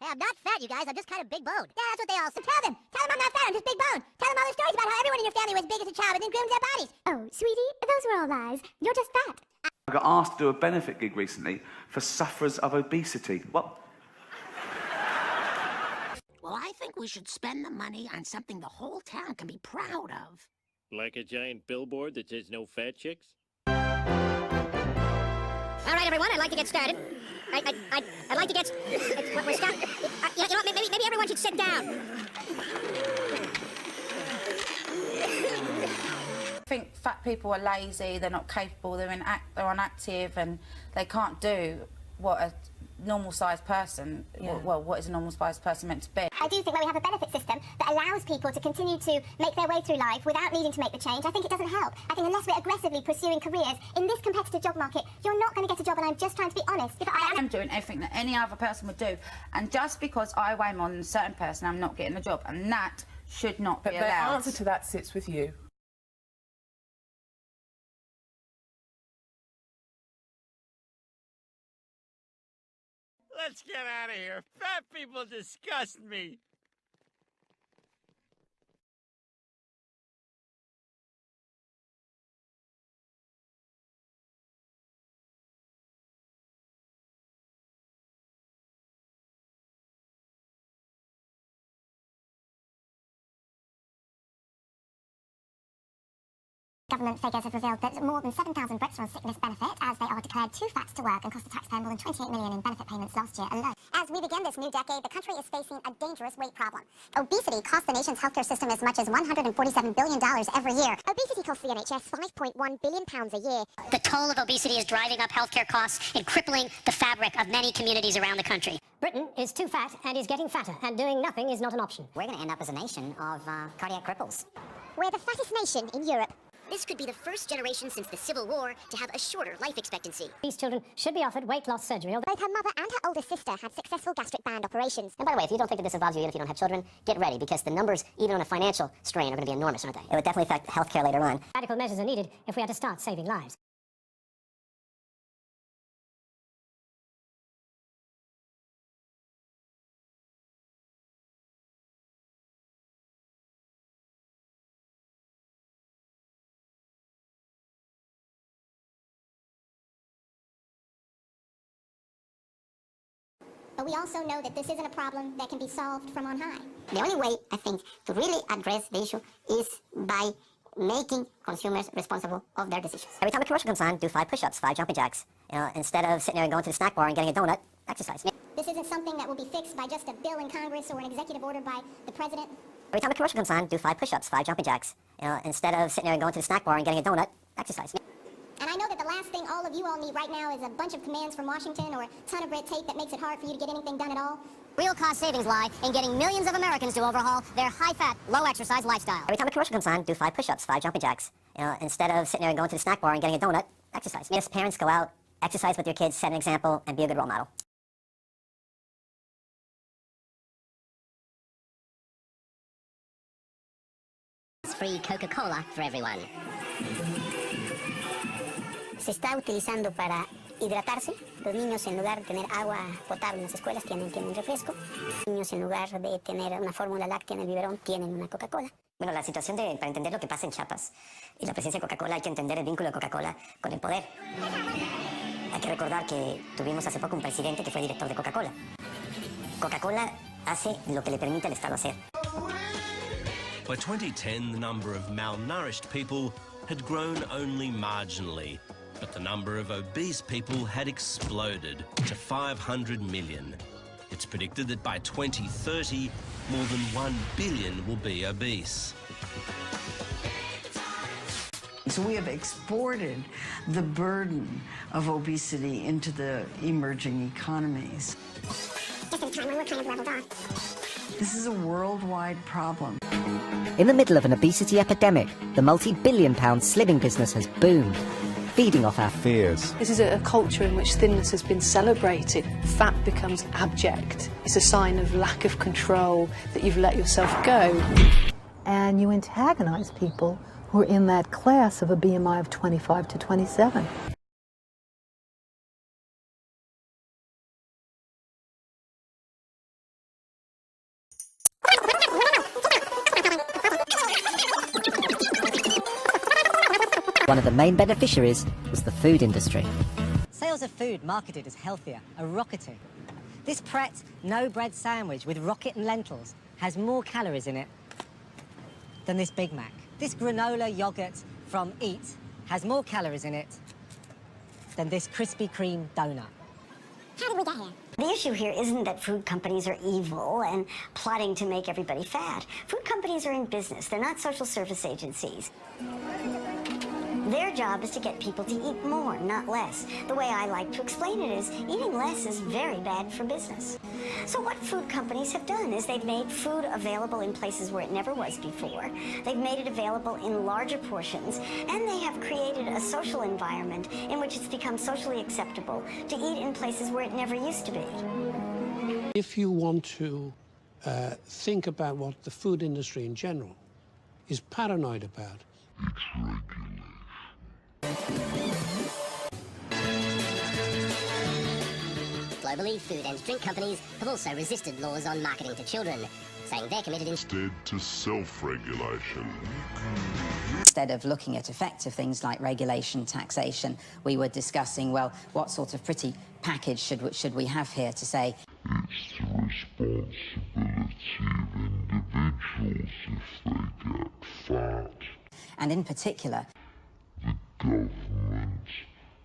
I'm not fat, you guys. I'm just kind of big boned. Yeah, that's what they all say. Tell them I'm not fat. I'm just big boned. Tell them all the stories about how everyone in your family was big as a child and then groomed their bodies. Oh, sweetie, those were all lies. You're just fat. I got asked to do a benefit gig recently for sufferers of obesity. What? Well, I think we should spend the money on something the whole town can be proud of. Like a giant billboard that says no fat chicks? All right, everyone, I'd like to get started. I'd like to get... We're starting... you know what, maybe everyone should sit down. I think fat people are lazy, they're not capable, they're inactive, and they can't do what a normal-sized person, well, what is a normal-sized person meant to be? I do think when we have a benefit system that allows people to continue to make their way through life without needing to make the change, I think it doesn't help. I think unless we're aggressively pursuing careers in this competitive job market, you're not going to get a job, and I'm just trying to be honest. If I am doing everything that any other person would do, and just because I weigh more than a certain person, I'm not getting the job, and that should not be allowed. But the answer to that sits with you. Let's get out of here. Fat people disgust me. Government figures have revealed that more than 7,000 Brits are on sickness benefit as they are declared too fat to work and cost the taxpayer more than 28 million in benefit payments last year alone. As we begin this new decade, the country is facing a dangerous weight problem. Obesity costs the nation's healthcare system as much as $147 billion every year. Obesity costs the NHS £5.1 billion a year. The toll of obesity is driving up healthcare costs and crippling the fabric of many communities around the country. Britain is too fat and is getting fatter, and doing nothing is not an option. We're going to end up as a nation of cardiac cripples. We're the fattest nation in Europe. This could be the first generation since the Civil War to have a shorter life expectancy. These children should be offered weight loss surgery. Both her mother and her older sister had successful gastric band operations. And by the way, if you don't think that this involves you yet if you don't have children, get ready, because the numbers, even on a financial strain, are going to be enormous, aren't they? It would definitely affect healthcare later on. Radical measures are needed if we are to start saving lives. But we also know that this isn't a problem that can be solved from on high. The only way, I think, to really address the issue is by making consumers responsible of their decisions. Every time a commercial comes on, do 5 push-ups, 5 jumping jacks. You know, instead of sitting there and going to the snack bar and getting a donut, exercise. This isn't something that will be fixed by just a bill in Congress or an executive order by the president. Every time a commercial comes on, do 5 push-ups, 5 jumping jacks. You know, instead of sitting there and going to the snack bar and getting a donut, exercise. And I know that the last thing all of you all need right now is a bunch of commands from Washington or a ton of red tape that makes it hard for you to get anything done at all. Real cost savings lie in getting millions of Americans to overhaul their high-fat, low-exercise lifestyle. Every time a commercial comes on, do 5 push-ups, 5 jumping jacks. You know, instead of sitting there and going to the snack bar and getting a donut, exercise. Yes, parents, go out, exercise with your kids, set an example, and be a good role model. It's free Coca-Cola for everyone. Se está utilizando para hidratarse. Los niños, en lugar de tener agua potable en las escuelas, tienen refresco. Los niños, en lugar de tener una fórmula láctea en el biberón, tienen una Coca-Cola. Bueno, la situación para entender lo que pasa en Chiapas y la presencia de Coca-Cola, hay que entender el vínculo de Coca-Cola con el poder. Hay que recordar que tuvimos hace poco un presidente que fue director de Coca-Cola. Coca-Cola hace lo que le permite al Estado hacer. By 2010, the number of malnourished people had grown only marginally, but the number of obese people had exploded to 500 million. It's predicted that by 2030, more than 1 billion will be obese. So we have exported the burden of obesity into the emerging economies. Just in time when we're kind of leveled off. This is a worldwide problem. In the middle of an obesity epidemic, the multi-billion-pound slimming business has boomed, feeding off our fears. This is a culture in which thinness has been celebrated. Fat becomes abject. It's a sign of lack of control, that you've let yourself go. And you antagonize people who are in that class of a BMI of 25 to 27. One of the main beneficiaries was the food industry. Sales of food marketed as healthier are rocketing. This Pret no-bread sandwich with rocket and lentils has more calories in it than this Big Mac. This granola yogurt from Eat has more calories in it than this Krispy Kreme donut. How did we get here? The issue here isn't that food companies are evil and plotting to make everybody fat. Food companies are in business. They're not social service agencies. Their job is to get people to eat more, not less. The way I like to explain it is, eating less is very bad for business. So what food companies have done is they've made food available in places where it never was before. They've made it available in larger portions, and they have created a social environment in which it's become socially acceptable to eat in places where it never used to be. If you want to think about what the food industry in general is paranoid about, it's regulation. Globally, food and drink companies have also resisted laws on marketing to children, saying they're committed instead to self-regulation. Instead of looking at effective things like regulation, taxation, we were discussing, well, what sort of pretty package should we have here to say? It's the responsibility of individuals if they get fat. And in particular, the government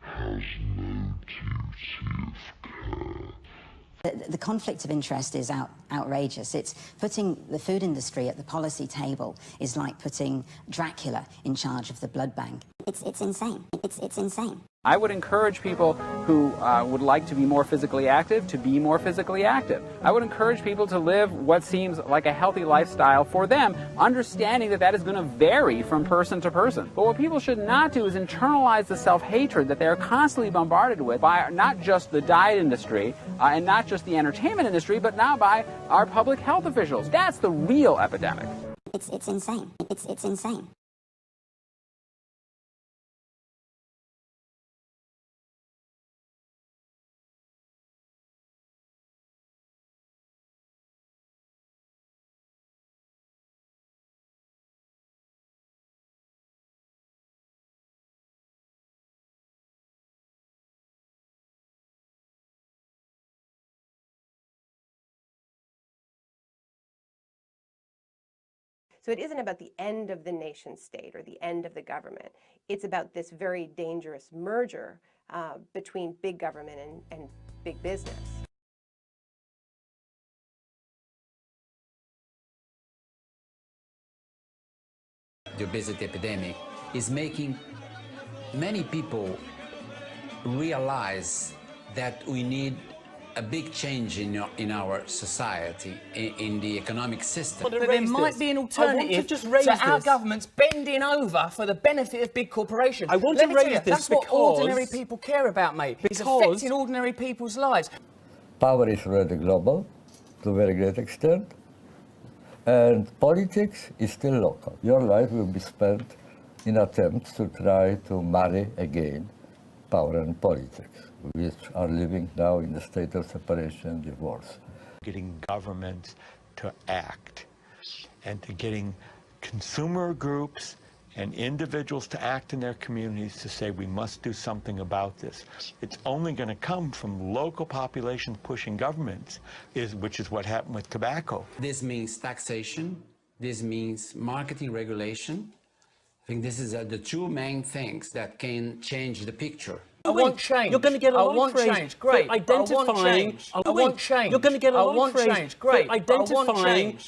has no duty of care. The conflict of interest is outrageous. It's putting the food industry at the policy table is like putting Dracula in charge of the blood bank. It's insane. It's insane. I would encourage people who would like to be more physically active to be more physically active. I would encourage people to live what seems like a healthy lifestyle for them, understanding that that is going to vary from person to person. But what people should not do is internalize the self-hatred that they are constantly bombarded with by not just the diet industry and not just the entertainment industry, but now by our public health officials. That's the real epidemic. It's insane. It's insane. So it isn't about the end of the nation state or the end of the government. It's about this very dangerous merger between big government and big business. The obesity epidemic is making many people realize that we need a big change in our society, in the economic system. But there might be an alternative to our governments bending over for the benefit of big corporations. I want to raise this that's what ordinary people care about, mate. It's affecting ordinary people's lives. Power is already global to a very great extent, and politics is still local. Your life will be spent in attempts to try to marry again power and politics, which are living now in a state of separation and divorce. Getting governments to act and to getting consumer groups and individuals to act in their communities to say we must do something about this. It's only going to come from local populations pushing governments, which is what happened with tobacco. This means taxation, this means marketing regulation. I think this is the two main things that can change the picture. I want change. You're going to get a lot of praise change. Great. for identifying. I want change. You're going to get a lot of praise change. Great. for identifying